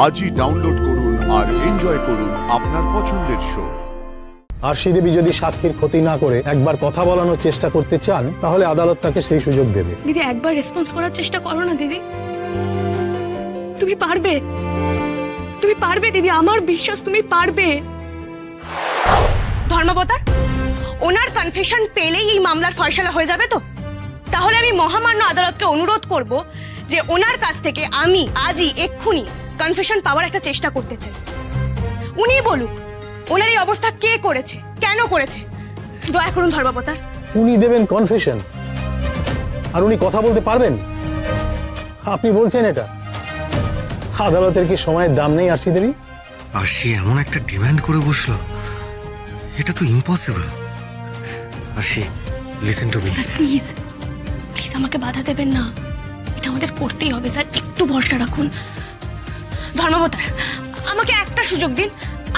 আজই ডাউনলোড করুন আর এনজয় করুন আপনার পছন্দের শো। আরশি দেবী যদি সাক্ষীর ক্ষতি না করে একবার কথা বলানোর চেষ্টা করতে চান, তাহলে আদালত তাকে সেই সুযোগ দেবে। দিদি, একবার রেসপন্স করার চেষ্টা করো না দিদি। তুমি পারবে, তুমি পারবে দিদি, আমার বিশ্বাস তুমি পারবে। ধর্মাবতার, ওনার কনফেশন পেলেই এই মামলার ফয়সালা হয়ে যাবে তো? তাহলে আমি মহামান্য আদালতকে অনুরোধ করব যে ওনার কাছ থেকে আমি আজই এক্ষুনি কনফেশন পাওয়ার একটা চেষ্টা করতে চাই। উনি বলুক ওনার এই অবস্থা কে করেছে, কেন করেছে। দয়া করুন ধর্মাবতার। উনি দেবেন কনফেশন আর উনি কথা বলতে পারবেন? আপনি বলছেন এটা? আদালতের কি সময়ের দাম নেই আরশি দেবী? আরশি এমন একটা ডিমান্ড করে বসলো, এটা তো impossible. Arshi, listen to me. Sir please, please আমাকে বাধা দেবেন না, এটা আমাদের করতেই হবে স্যার, একটু ভরসা রাখুন। ধর্মাবতার, আমাকে একটা সুযোগ দিন,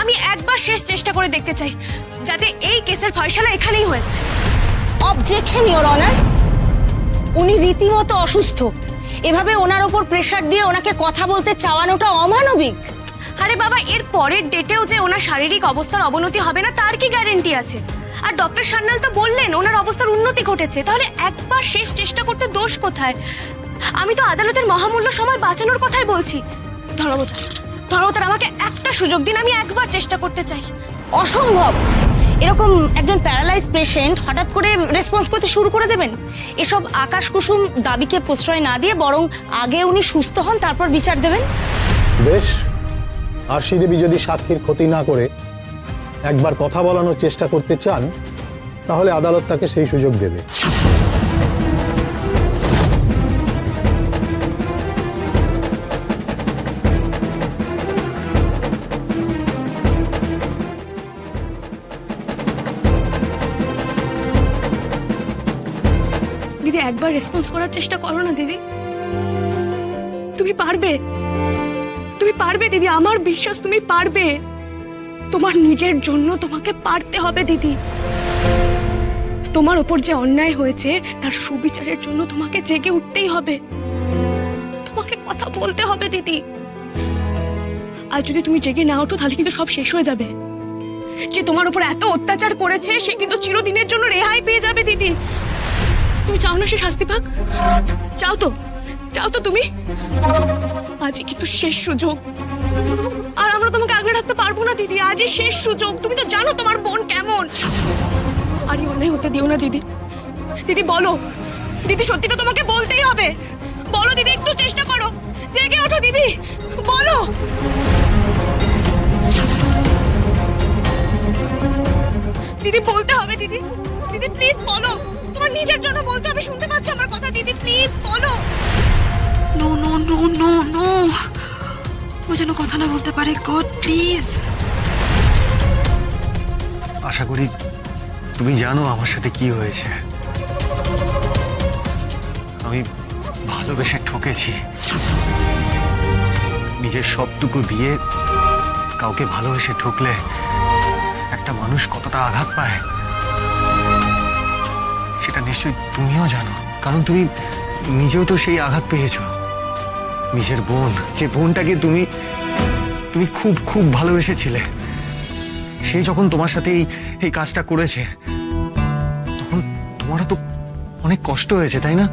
আমি একবার শেষ চেষ্টা করে দেখতে চাই যাতে এই কেসের ফয়সালা এখানেই হয়ে যায়। অবজেকশন ইওর অনার, উনি রীতিমতো অসুস্থ, এভাবে ওনার ওপর প্রেসার দিয়ে ওনাকে কথা বলতে চাওয়ানোটা অমানবিক। আরে বাবা, এর পরের ডেটেও যে ওনার শারীরিক অবস্থার অবনতি হবে না তার কি গ্যারেন্টি আছে? আর ডক্টর সান্যাল তো বললেন ওনার অবস্থার উন্নতি ঘটেছে, তাহলে একবার শেষ চেষ্টা করতে দোষ কোথায়? আমি তো আদালতের মহামূল্য সময় বাঁচানোর কথাই বলছি। ধর্মাবতার, ধর্মাবতার, আমাকে একটা সুযোগ দিন, আমি একবার চেষ্টা করতে চাই। অসম্ভব, এরকম একজন প্যারালাইজ পেশেন্ট হঠাৎ করে রেসপন্স করতে শুরু করে দেবেন? এসব আকাশ কুসুম দাবিকে প্রশ্রয় না দিয়ে বরং আগে উনি সুস্থ হন, তারপর বিচার দেবেন। বেশ, আরশি দেবী যদি সাক্ষীর ক্ষতি না করে একবার কথা বলানোর চেষ্টা করতে চান, তাহলে আদালত তাকে সেই সুযোগ দেবে। দিদি, একবার রেসপন্স করার চেষ্টা করো না দিদি। তুমি পারবে, তুমি পারবে দিদি, আমার বিশ্বাস তুমি পারবে। তোমার নিজের জন্য তোমাকে পারতে হবে দিদি। তোমার ওপর যে অন্যায় হয়েছে তার সুবিচারের জন্য তোমাকে জেগে উঠতেই হবে, তোমাকে কথা বলতে হবে দিদি। আর যদি তুমি জেগে না ওঠো তাহলে কিন্তু সব শেষ হয়ে যাবে। যে তোমার উপর এত অত্যাচার করেছে সে কিন্তু চিরদিনের জন্য রেহাই পেয়ে যাবে দিদি। তুমি চাও না সে শাস্তি পাক? চাও তো, চাও তো তুমি? আজই কিন্তু শেষ সুযোগ, আর আমরা তোমাকে আগলে রাখতে পারবো না দিদি। আজই শেষ সুযোগ, তুমি তো জানো তোমার বোন কেমন। আর এই অন্যায় হতে দিও না দিদি। দিদি বলো, দিদি সত্যিটা তোমাকে বলতেই হবে। বলো দিদি, একটু চেষ্টা করো, জেগে ওঠো দিদি, বলো। দিদি বলতে হবে দিদি, দিদি প্লিজ বলো, তোমার নিজের জন্য বলতে হবে। শুনতে পাচ্ছ আমার কথা দিদি? প্লিজ বলো। No no no no no, ও যেন কথা না বলতে পারে। God please. আশা করি তুমি জানো আমার সাথে কি হয়েছে। আমি ভালোবেসে ঠকেছি। নিজের সবটুকু দিয়ে কাউকে ভালোবেসে ঠকলে একটা মানুষ কতটা আঘাত পায় সেটা নিশ্চয়ই তুমিও জানো, কারণ তুমি নিজেও তো সেই আঘাত পেয়েছো। নিজের বোন, যে বোনটাকে তুমি তুমি খুব খুব ভালোবেসেছিলে, সে যখন তোমার সাথে এই কাজটা করেছে তখন তোমারও তো অনেক কষ্ট হয়েছে, তাই না?